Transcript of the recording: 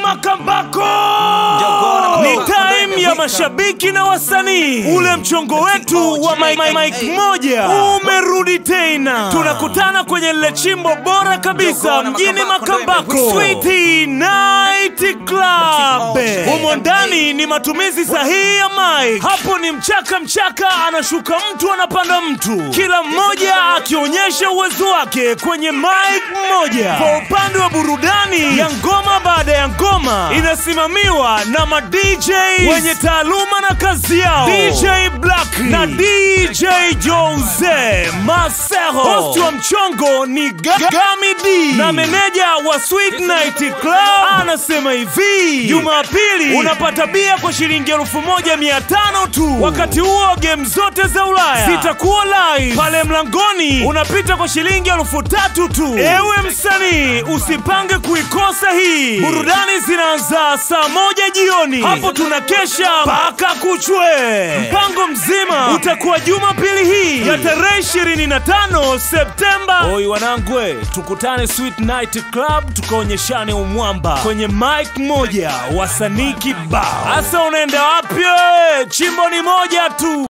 Makambako. Ni time ya mashabiki na wasanii. Ule mchongo wetu wa Mike moja umerudi tena. Tunakutana kwenye lile chimbo bora kabisa mjini Makambako, Sweet Night Club. Humo ndani ni matumizi sahihi ya mic. Hapo ni mchaka anashuka mtu anapanda mtu, kila mmoja akionyesha uwezo wake kwenye mic moja. Kwa upande wa burudani ya ngoma baada ya ngoma, inasimamiwa na ma DJ wenye taaluma na kazi yao, DJ Black na DJ Jose Marcelo. Host wa mchongo ni Gami D, na meneja wa Sweet Night Club anasema hivi: Jumapili unapata bia kwa shilingi 1500 tu. Wakati huo game zote za Ulaya zitakuwa live pale mlangoni, unapita kwa shilingi 3000 tu. Ewe msanii, usipange kuikosa hii. Burudani zinaanza saa 1 jioni. Hapo tunakesha mpaka kuchwe. Mpango mzima utakuwa Jumapili hii ya tarehe 25 Septemba. Oi wanangwe, tukutane Sweet Night Club tukaonyeshane umwamba kwenye mic moja, wasanii kibao. Asa unaenda wapi? Chimbo ni moja tu.